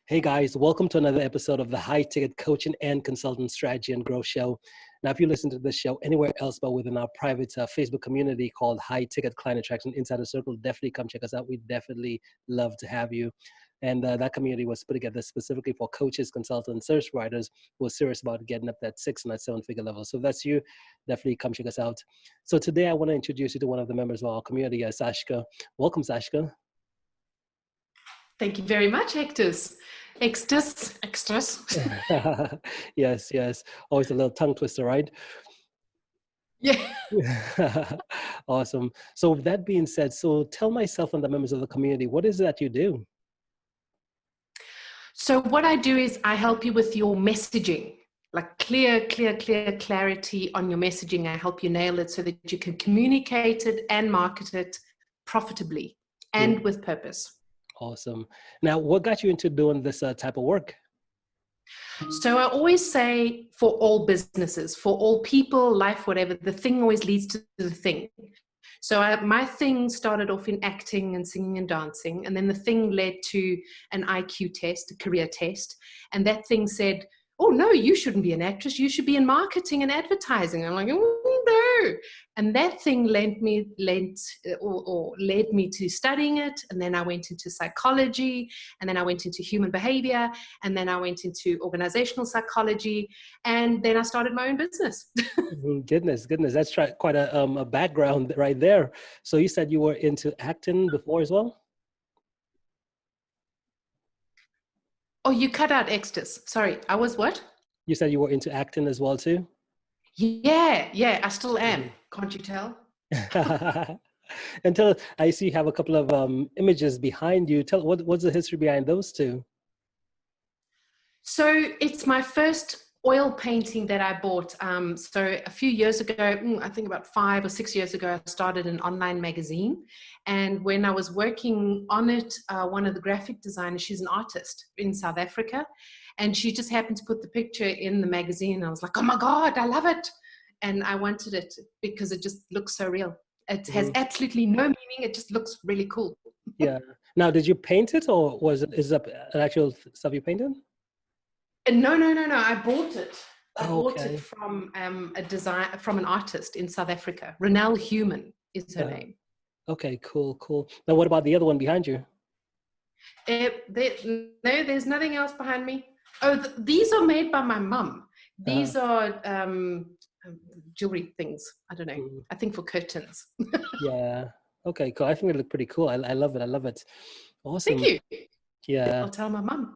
Hey guys, welcome to another episode of the High Ticket Coaching and Consultant Strategy and Growth Show. Now, if you listen to this show anywhere else but within our private Facebook community called High Ticket Client Attraction Insider Circle, definitely come check us out. We definitely love to have you. And that community was put together specifically for coaches, consultants, service providers who are serious about getting up that 6 and that 7-figure level. So if that's you, definitely come check us out. So today I want to introduce you to one of the members of our community, Sashka. Welcome, Sashka. Thank you very much, Extus. Extus. Yes. Always a little tongue twister, right? Yeah. Awesome. So with that being said, so tell myself and the members of the community, what is it that you do? So what I do is I help you with your messaging, like clear clarity on your messaging. I help you nail it so that you can communicate it and market it profitably and with purpose. Awesome. Now, what got you into doing this type of work? So I always say for all businesses, for all people, life, whatever, the thing always leads to the thing. So my thing started off in acting and singing and dancing. And then the thing led to an IQ test, a career test. And that thing said, oh, no, you shouldn't be an actress. You should be in marketing and advertising. I'm like, oh, no. And that thing led me to studying it. And then I went into psychology. And then I went into human behavior. And then I went into organizational psychology. And then I started my own business. Goodness. That's quite a background right there. So you said you were into acting before as well? Oh, you cut out Extus. Sorry, I was what? You said you were into acting as well too? Yeah, I still am. Can't you tell? And I see you have a couple of images behind you. Tell what's the history behind those two? So it's my first oil painting that I bought. So a few years ago, I think about 5 or 6 years ago, I started an online magazine. And when I was working on it, one of the graphic designers, she's an artist in South Africa. And she just happened to put the picture in the magazine. I was like, oh my God, I love it. And I wanted it because it just looks so real. It has absolutely no meaning. It just looks really cool. Yeah. Now, did you paint it or is it an actual stuff you painted? No. I bought it. I bought Okay. it from from an artist in South Africa. Ronelle Human is her name. Okay, cool. Now, what about the other one behind you? No, there's nothing else behind me. Oh, these are made by my mum. These are jewelry things. I don't know. I think for curtains. Yeah. Okay, cool. I think they look pretty cool. I love it. Awesome. Thank you. Yeah. I'll tell my mum.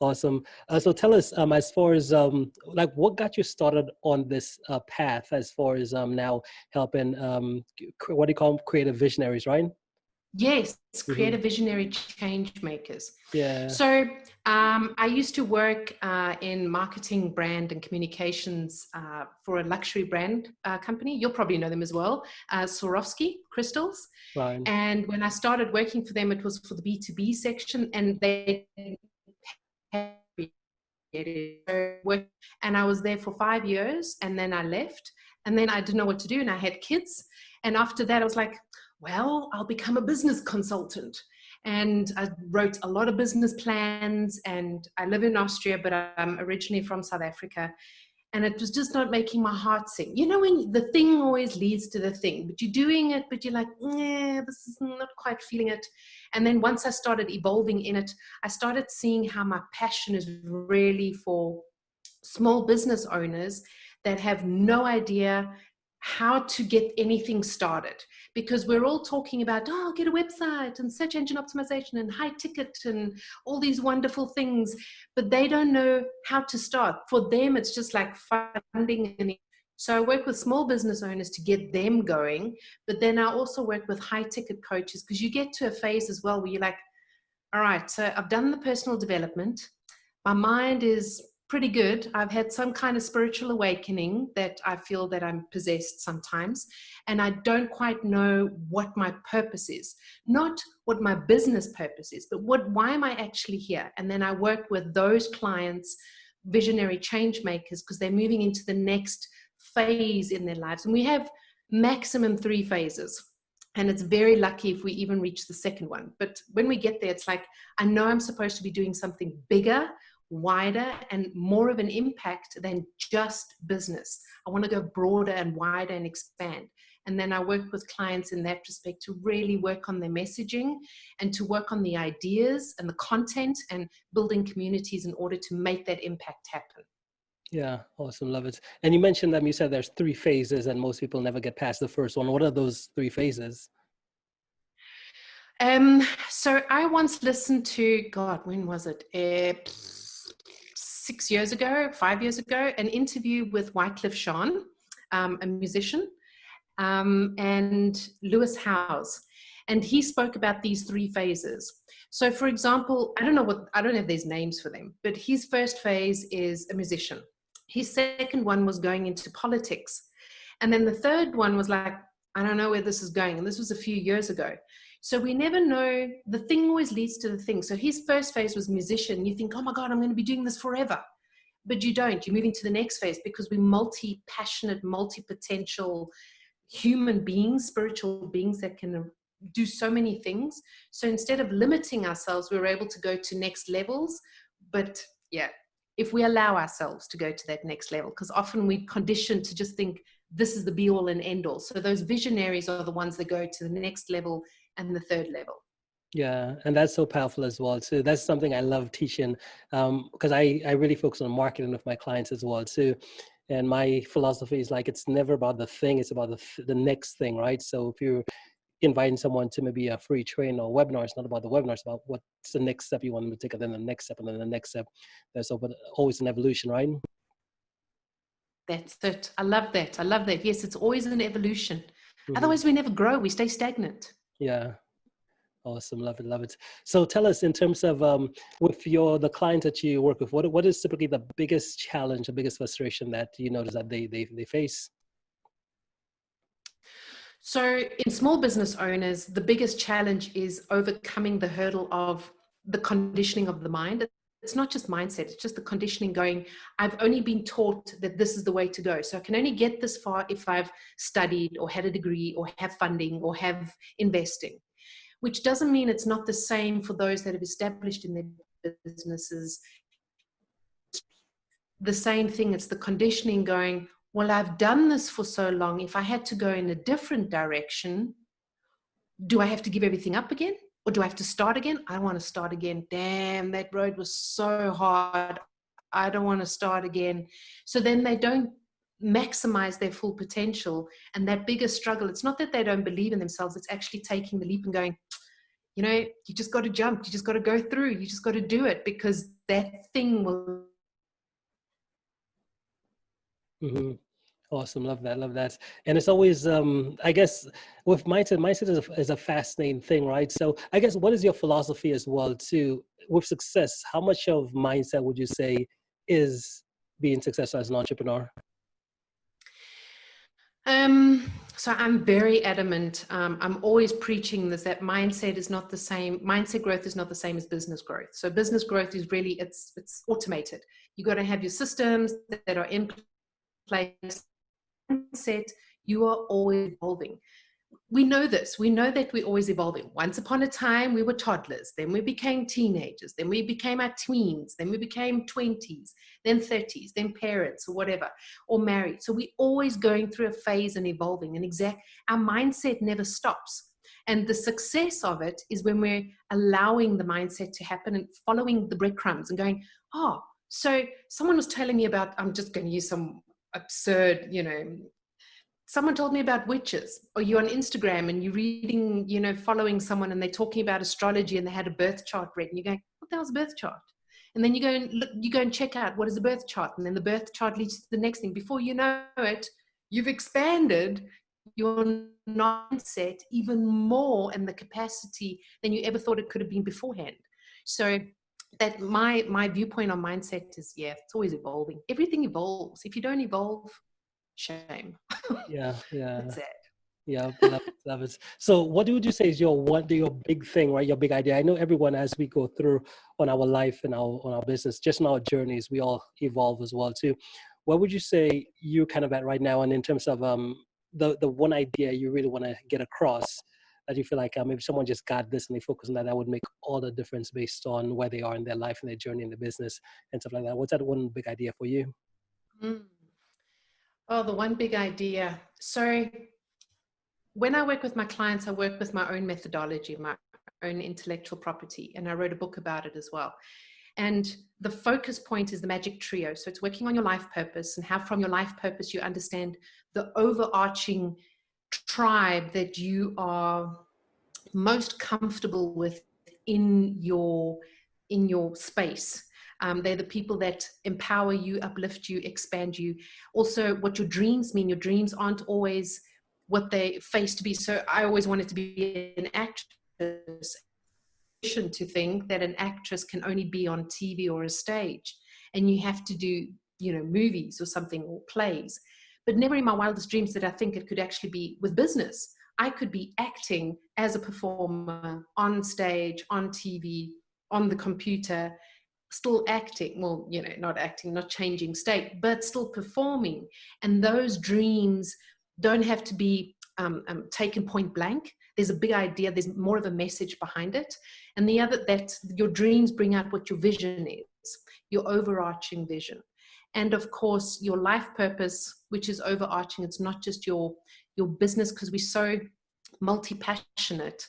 Awesome. So tell us, as far as like what got you started on this path as far as now helping what do you call them? Creative visionaries, right? Yes, creative visionary change makers. Yeah. So I used to work in marketing, brand and communications for a luxury brand company. You'll probably know them as well, Swarovski crystals. Right. And when I started working for them, it was for the B2B section, and they and I was there for 5 years, and then I left, and then I didn't know what to do, and I had kids. And after that, I was like, well, I'll become a business consultant. And I wrote a lot of business plans, and I live in Austria, but I'm originally from South Africa. And it was just not making my heart sing. You know, when the thing always leads to the thing, but you're doing it, but you're like, this is not quite feeling it. And then once I started evolving in it, I started seeing how my passion is really for small business owners that have no idea how to get anything started, because we're all talking about, get a website and search engine optimization and high ticket and all these wonderful things, but they don't know how to start. For them, it's just like funding. So I work with small business owners to get them going, but then I also work with high ticket coaches, because you get to a phase as well where you're like, all right, so I've done the personal development. My mind is pretty good. I've had some kind of spiritual awakening that I feel that I'm possessed sometimes, and I don't quite know what my purpose is. Not what my business purpose is, but why am I actually here? And then I work with those clients, visionary change makers, because they're moving into the next phase in their lives. And we have maximum 3 phases. And it's very lucky if we even reach the second one. But when we get there, it's like, I know I'm supposed to be doing something bigger, wider, and more of an impact than just business. I want to go broader and wider and expand. And then I work with clients in that respect to really work on their messaging and to work on the ideas and the content and building communities in order to make that impact happen. Yeah, awesome. Love it. And you mentioned them, you said there's 3 phases and most people never get past the first one. What are those 3 phases? So I once listened to, God, when was it? 6 years ago, 5 years ago, an interview with Wycliffe Jean, a musician, and Lewis Howes. And he spoke about these 3 phases. So for example, I don't have these names for them, but his first phase is a musician. His second one was going into politics. And then the third one was like, I don't know where this is going. And this was a few years ago. So we never know. The thing always leads to the thing. So his first phase was musician. You think, oh my God, I'm going to be doing this forever. But you don't. You're moving to the next phase because we're multi-passionate, multi-potential human beings, spiritual beings that can do so many things. So instead of limiting ourselves, we were able to go to next levels. But yeah, if we allow ourselves to go to that next level, because often we're conditioned to just think this is the be all and end all. So those visionaries are the ones that go to the next level and the third level. Yeah, and that's so powerful as well too. That's something I love teaching, because I really focus on marketing with my clients as well too. And my philosophy is like, it's never about the thing, it's about the next thing, right? So if you're inviting someone to maybe a free training or webinar, it's not about the webinar, it's about what's the next step you want them to take, and then the next step, and then the next step. There's always an evolution, right? That's it. I love that. I love that. Yes, it's always an evolution. Mm-hmm. Otherwise, we never grow. We stay stagnant. Yeah. Awesome. Love it. Love it. So tell us, in terms of with the clients that you work with, what is typically the biggest challenge, the biggest frustration that you notice that they face? So in small business owners, the biggest challenge is overcoming the hurdle of the conditioning of the mind. It's not just mindset, it's just the conditioning going, I've only been taught that this is the way to go. So I can only get this far if I've studied or had a degree or have funding or have investing, which doesn't mean it's not the same for those that have established in their businesses. The same thing, it's the conditioning going, well, I've done this for so long. If I had to go in a different direction, do I have to give everything up again? Or do I have to start again? I want to start again. Damn, that road was so hard. I don't want to start again. So then they don't maximize their full potential. And that biggest struggle, it's not that they don't believe in themselves, it's actually taking the leap and going, you know, you just got to jump. You just got to go through. You just got to do it, because that thing will. Mm-hmm. Awesome. Love that. Love that. And it's always, I guess, with mindset is a fascinating thing, right? So I guess, what is your philosophy as well too with success? How much of mindset would you say is being successful as an entrepreneur? So I'm very adamant. I'm always preaching this, that mindset is not the same. Mindset growth is not the same as business growth. So business growth is really, it's automated. You got to have your systems that are in place. Mindset, you are always evolving. We know this. We know that we're always evolving. Once upon a time, we were toddlers. Then we became teenagers. Then we became our tweens. Then we became 20s, then 30s, then parents or whatever, or married. So we're always going through a phase and evolving. And our mindset never stops. And the success of it is when we're allowing the mindset to happen and following the breadcrumbs and going, oh, so someone was telling me about, I'm just going to use some absurd, someone told me about witches, or you're on Instagram and you're reading, following someone and they're talking about astrology and they had a birth chart read and you're going, what the hell's a birth chart? And then you go and check out what is a birth chart. And then the birth chart leads to the next thing. Before you know it, you've expanded your mindset even more and the capacity than you ever thought it could have been beforehand. So that my viewpoint on mindset is, it's always evolving. Everything evolves. If you don't evolve, shame. Yeah. That's it. Yeah, love it. So what would you say is your big thing, right? Your big idea? I know everyone, as we go through on our life and on our business, just in our journeys, we all evolve as well too. What would you say you're kind of at right now? And in terms of the one idea you really want to get across, that you feel like if someone just got this and they focus on that, that would make all the difference based on where they are in their life and their journey in the business and stuff like that? What's that one big idea for you? Mm. Oh, the one big idea. So when I work with my clients, I work with my own methodology, my own intellectual property, and I wrote a book about it as well. And the focus point is the magic trio. So it's working on your life purpose and how from your life purpose you understand the overarching tribe that you are most comfortable with in your space. They're the people that empower you, uplift you, expand you. Also, what your dreams mean. Your dreams aren't always what they face to be. So I always wanted to be an actress, to think that an actress can only be on TV or a stage, and you have to do, movies or something, or plays. But never in my wildest dreams did I think it could actually be with business. I could be acting as a performer on stage, on TV, on the computer, still acting. Well, not acting, not changing state, but still performing. And those dreams don't have to be taken point blank. There's a big idea. There's more of a message behind it. And the other, that your dreams bring out what your vision is, your overarching vision. And of course, your life purpose, which is overarching. It's not just your business, because we're so multi-passionate.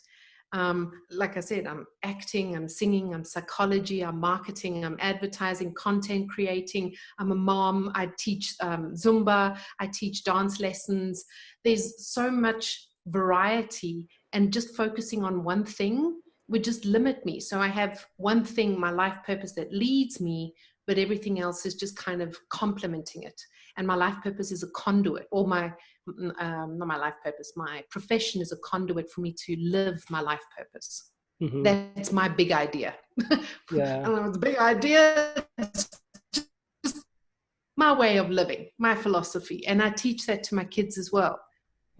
Like I said, I'm acting, I'm singing, I'm psychology, I'm marketing, I'm advertising, content creating. I'm a mom. I teach Zumba. I teach dance lessons. There's so much variety, and just focusing on one thing would just limit me. So I have one thing, my life purpose, that leads me, but everything else is just kind of complementing it. And my life purpose is a conduit, or not my life purpose, my profession is a conduit for me to live my life purpose. Mm-hmm. That's my big idea. Yeah. I don't know, it's a big idea. It's just my way of living, my philosophy. And I teach that to my kids as well.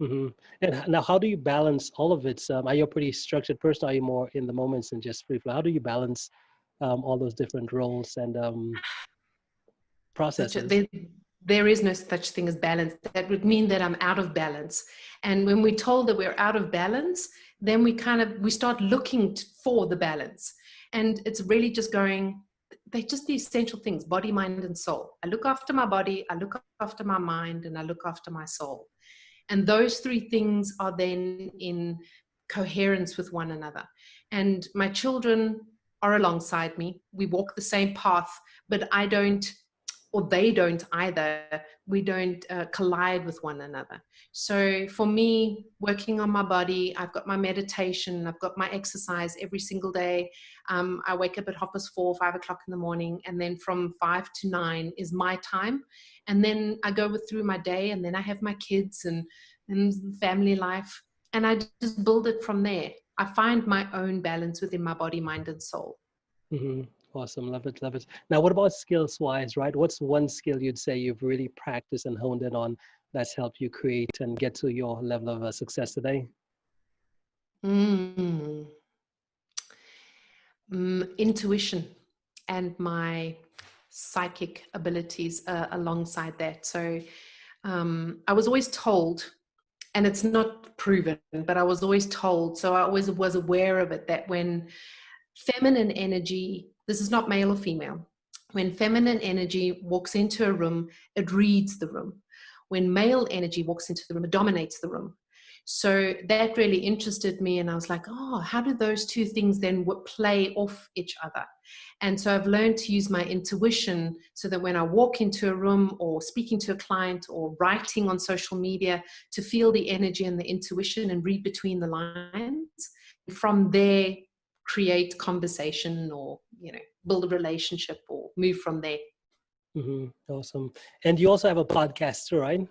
Mm-hmm. And now, how do you balance all of it? Are you a pretty structured person? Are you more in the moments and just free flow? How do you balance all those different roles and processes? There is no such thing as balance. That would mean that I'm out of balance. And when we're told that we're out of balance, then we start looking for the balance. And it's really just they're just the essential things: body, mind, and soul. I look after my body, I look after my mind, and I look after my soul. And those three things are then in coherence with one another. And my children are alongside me. We walk the same path, but I don't, or they don't either. We don't collide with one another. So for me, working on my body, I've got my meditation, I've got my exercise every single day. I wake up at 4:30, 5 o'clock in the morning, and then from 5 to 9 is my time. And then I go through my day, and then I have my kids and family life, and I just build it from there. I find my own balance within my body, mind, and soul. Mm-hmm. Awesome. Love it. Love it. Now, what about skills wise, right? What's one skill you'd say you've really practiced and honed in on that's helped you create and get to your level of success today? Intuition and my psychic abilities alongside that. So I was always told, and it's not proven, but I was always told, so I always was aware of it, that when feminine energy, this is not male or female, when feminine energy walks into a room, it reads the room. When male energy walks into the room, it dominates the room. So that really interested me, and I was like, oh, how do those two things then play off each other? And so I've learned to use my intuition so that when I walk into a room or speaking to a client or writing on social media, to feel the energy and the intuition and read between the lines. From there, create conversation, or build a relationship, or move from there. Mm-hmm. Awesome. And you also have a podcast too, right?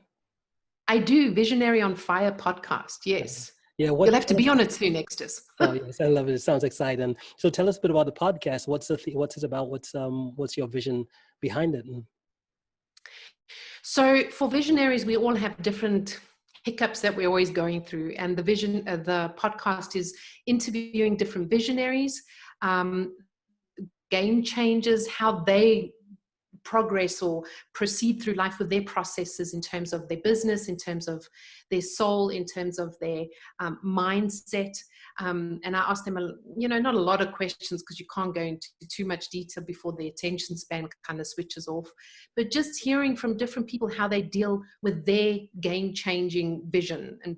I do. Visionary on Fire podcast. Yes. Yeah. You'll have to be on it soon, Extus. Oh yes, I love it. It sounds exciting. So tell us a bit about the podcast. What's it about? What's your vision behind it? So for visionaries, we all have different hiccups that we're always going through, and the podcast is interviewing different visionaries, game changers, how they progress or proceed through life with their processes in terms of their business, in terms of their soul, in terms of their mindset. And I asked them, not a lot of questions because you can't go into too much detail before the attention span kind of switches off. But just hearing from different people how they deal with their game-changing vision and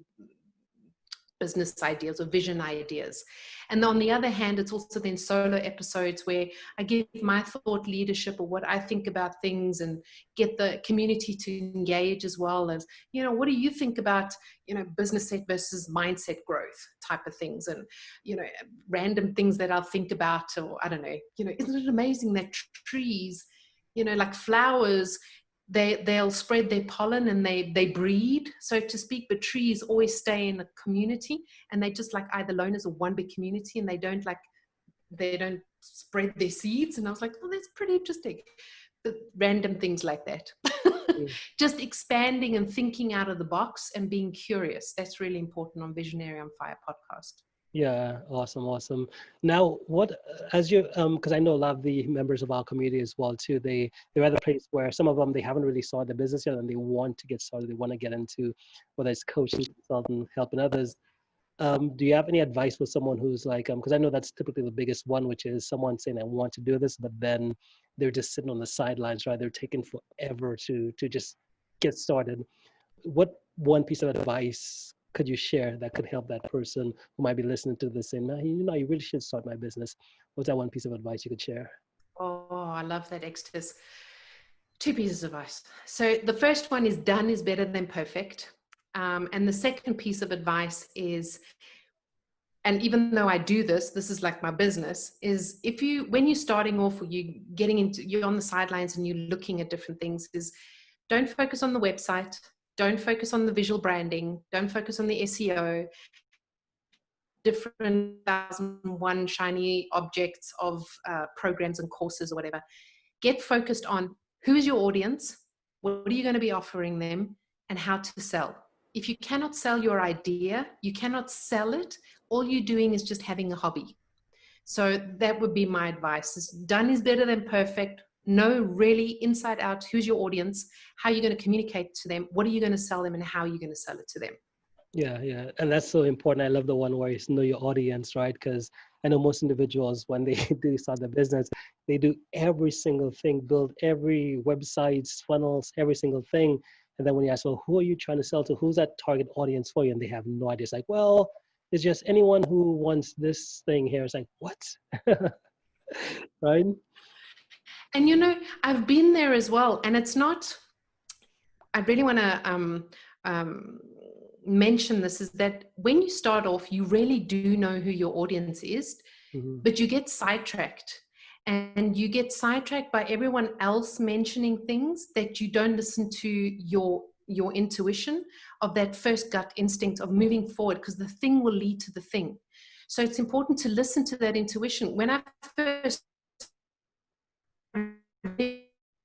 business ideas or vision ideas. And on the other hand, it's also then solo episodes where I give my thought leadership or what I think about things and get the community to engage as well as, what do you think about, business set versus mindset growth type of things, and, random things that I'll think about, or I don't know, isn't it amazing that trees, like flowers, they'll spread their pollen and they breed, so to speak, but trees always stay in a community, and they just like either loners or one big community, and they don't spread their seeds. And I was like, oh, that's pretty interesting. But random things like that. Just expanding and thinking out of the box and being curious. That's really important on Visionary on Fire podcast. Yeah, awesome. Now, as you, because I know a lot of the members of our community as well too, they're at a place where some of them, they haven't really started the business yet and they want to get started. They want to get into whether it's coaching, consulting, helping others. Do you have any advice for someone who's like, because I know that's typically the biggest one, which is someone saying, I want to do this, but then they're just sitting on the sidelines, right? They're taking forever to just get started. What one piece of advice could you share that could help that person who might be listening to this saying, you really should start my business? What's that one piece of advice you could share? Oh, I love that, Extus. 2 pieces of advice. So the first one is done is better than perfect. And the second piece of advice is, and even though I do this is like my business, is when you're starting off or you're on the sidelines and you're looking at different things, is don't focus on the website. Don't focus on the visual branding. Don't focus on the SEO, different 1,001 shiny objects of programs and courses or whatever. Get focused on who is your audience, what are you going to be offering them, and how to sell. If you cannot sell your idea, you cannot sell it, all you're doing is just having a hobby. So that would be my advice. Done is better than perfect. Know really inside out who's your audience, how you're going to communicate to them, what are you going to sell them, and how you're going to sell it to them. Yeah. And that's so important. I love the one where you know your audience, right? Because I know most individuals, when they do start their business, they do every single thing, build every website, funnels, every single thing. And then when you ask, well, who are you trying to sell to? Who's that target audience for you? And they have no idea. It's like, well, it's just anyone who wants this thing here. It's like, what? Right? And I've been there as well. And it's not, I really want to mention this, is that when you start off, you really do know who your audience is, but you get sidetracked. And you get sidetracked by everyone else mentioning things that you don't listen to your intuition of that first gut instinct of moving forward, because the thing will lead to the thing. So it's important to listen to that intuition. When I first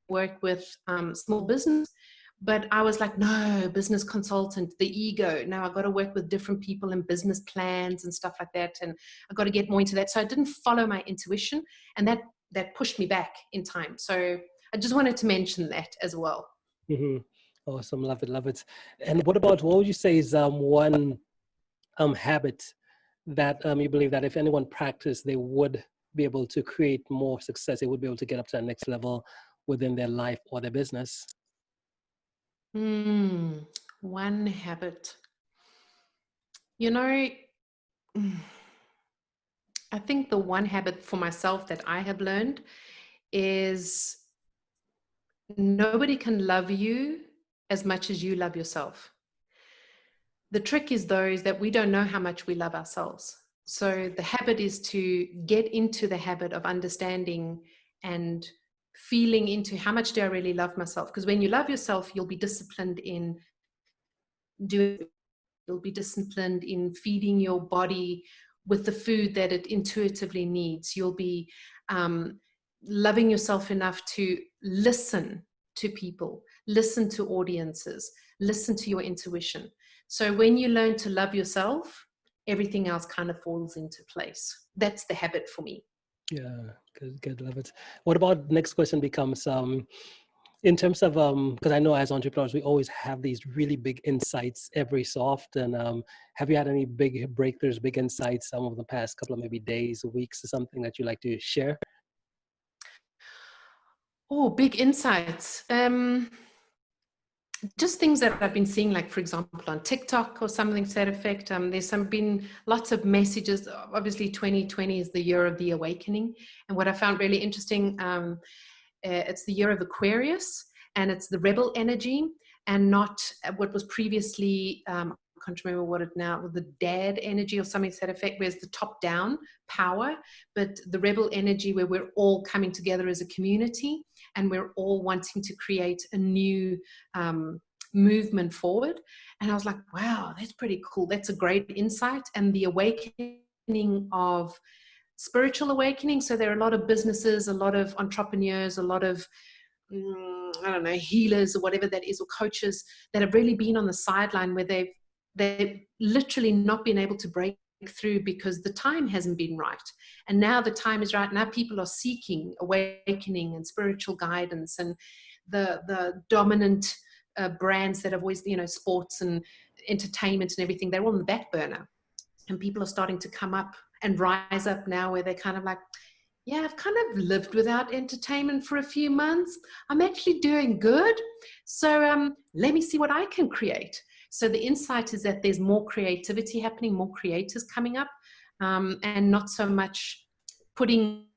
worked with small business, but I was like, no, business consultant, the ego. Now I've got to work with different people and business plans and stuff like that. And I've got to get more into that. So I didn't follow my intuition, and that pushed me back in time. So I just wanted to mention that as well. Mm-hmm. Awesome. Love it. And what would you say is one habit that you believe that if anyone practiced, they would be able to create more success? They would be able to get up to the next level within their life or their business? One habit. I think the one habit for myself that I have learned is nobody can love you as much as you love yourself. The trick is that we don't know how much we love ourselves. So the habit is to get into the habit of understanding and feeling into how much do I really love myself. Because when you love yourself, you'll be disciplined in you'll be disciplined in feeding your body with the food that it intuitively needs. You'll be loving yourself enough to listen to people, listen to audiences, listen to your intuition. So when you learn to love yourself, everything else kind of falls into place. That's the habit for me. Yeah, good, love it. What about next question becomes in terms of because I know as entrepreneurs we always have these really big insights every so often. Have you had any big breakthroughs, big insights some of the past couple of maybe days, weeks, or something that you like to share? Oh, big insights. Just things that I've been seeing, like for example on TikTok or something to that effect. There's been lots of messages. Obviously 2020 is the year of the awakening, and what I found really interesting, it's the year of Aquarius, and it's the rebel energy, and not what was previously, I can't remember what it now, the dad energy or something to that effect, where it's the top down power, but the rebel energy where we're all coming together as a community and we're all wanting to create a new movement forward. And I was like, wow, that's pretty cool. That's a great insight. And the awakening of spiritual awakening. So there are a lot of businesses, a lot of entrepreneurs, a lot of I don't know, healers or whatever that is, or coaches that have really been on the sideline where they've literally not been able to break through because the time hasn't been right. And now the time is right. Now people are seeking awakening and spiritual guidance, and the dominant brands that have always, sports and entertainment and everything, they're all on the back burner. And people are starting to come up and rise up now where they're kind of like, yeah, I've kind of lived without entertainment for a few months. I'm actually doing good. So let me see what I can create. So the insight is that there's more creativity happening, more creators coming up, and not so much putting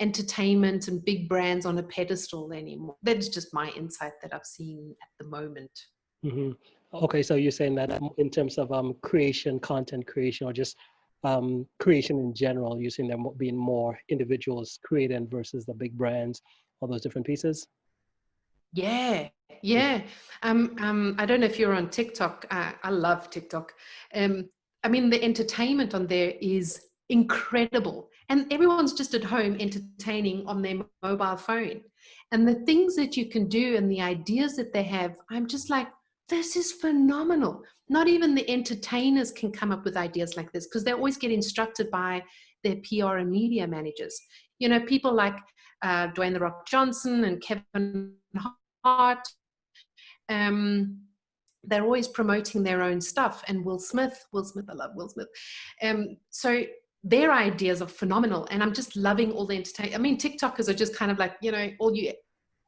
entertainment and big brands on a pedestal anymore. That's just my insight that I've seen at the moment. Mm-hmm. Okay, so you're saying that in terms of creation, content creation, or just creation in general, you're seeing there being more individuals creating versus the big brands, all those different pieces? Yeah, yeah. I don't know if you're on TikTok. I love TikTok. I mean, the entertainment on there is incredible, and everyone's just at home entertaining on their mobile phone. And the things that you can do and the ideas that they have, I'm just like, this is phenomenal. Not even the entertainers can come up with ideas like this because they always get instructed by their PR and media managers. People like Dwayne The Rock Johnson and Kevin Hart. They're always promoting their own stuff. And Will Smith, I love Will Smith. So their ideas are phenomenal. And I'm just loving all the entertainment. I mean, TikTokers are just kind of like, all you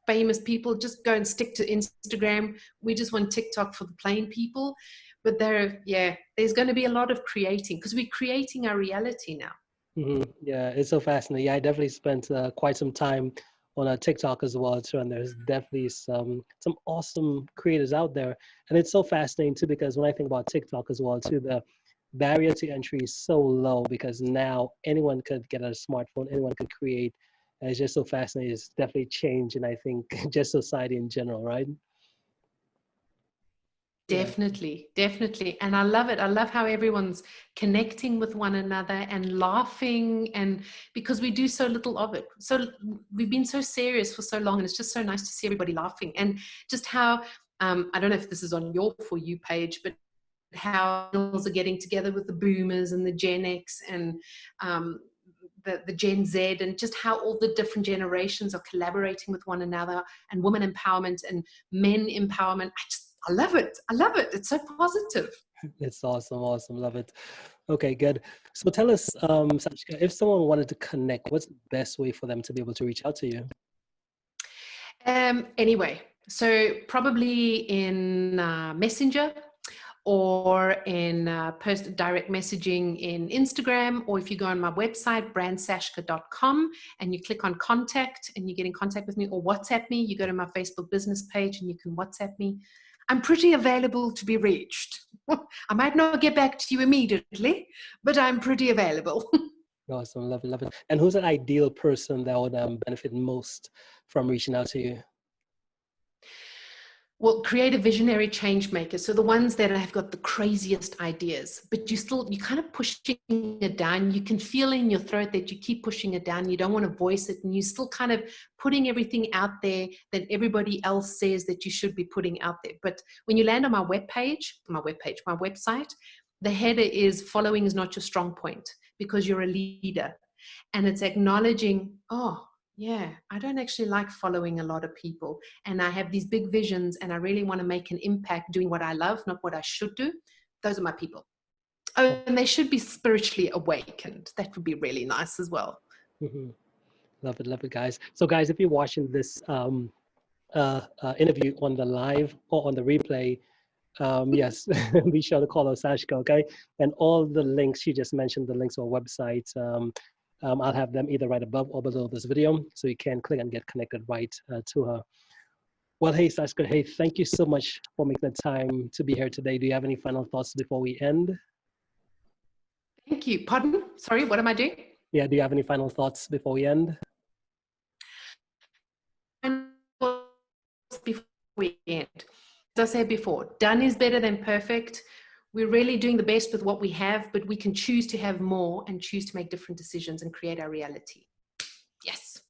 famous people, just go and stick to Instagram. We just want TikTok for the plain people. But there's going to be a lot of creating because we're creating our reality now. Mm-hmm. Yeah, it's so fascinating. Yeah, I definitely spent quite some time on TikTok as well too, and there's definitely some awesome creators out there, and it's so fascinating too because when I think about TikTok as well too, the barrier to entry is so low because now anyone could get a smartphone, anyone could create. And it's just so fascinating. It's definitely changing, I think, just society in general, right? Yeah. Definitely. And I love it. I love how everyone's connecting with one another and laughing, and because we do so little of it. So we've been so serious for so long, and it's just so nice to see everybody laughing. And just how, I don't know if this is on your For You page, but how girls are getting together with the boomers and the Gen X and the Gen Z, and just how all the different generations are collaborating with one another, and women empowerment and men empowerment. I love it. I love it. It's so positive. It's awesome. Love it. Okay, good. So tell us, Sashka, if someone wanted to connect, what's the best way for them to be able to reach out to you? Anyway, so probably in Messenger, or in post direct messaging in Instagram, or if you go on my website, brandsashka.com, and you click on contact and you get in contact with me, or WhatsApp me, you go to my Facebook business page and you can WhatsApp me. I'm pretty available to be reached. I might not get back to you immediately, but I'm pretty available. Awesome, love it. And who's an ideal person that would benefit most from reaching out to you? Well, creative visionary change makers. So the ones that have got the craziest ideas, but you're kind of pushing it down. You can feel in your throat that you keep pushing it down. You don't want to voice it, and you're still kind of putting everything out there that everybody else says that you should be putting out there. But when you land on my website, the header is following is not your strong point because you're a leader. And it's acknowledging, oh, yeah, I don't actually like following a lot of people. And I have these big visions and I really want to make an impact doing what I love, not what I should do. Those are my people. Oh, and they should be spiritually awakened. That would be really nice as well. Mm-hmm. Love it, guys. So, guys, if you're watching this interview on the live or on the replay, yes, be sure to call us Sashka, okay? And all the links she just mentioned, the links to our website, I'll have them either right above or below this video, so you can click and get connected right to her. Well, hey, Sashka, hey, thank you so much for making the time to be here today. Do you have any final thoughts before we end? Thank you. Pardon? Sorry, what am I doing? Yeah, do you have any final thoughts before we end? Before we end, as I said before, done is better than perfect. We're really doing the best with what we have, but we can choose to have more and choose to make different decisions and create our reality. Yes.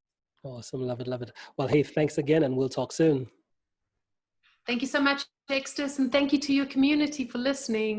Awesome. Love it. Love it. Well, hey, thanks again, and we'll talk soon. Thank you so much, Extus, and thank you to your community for listening.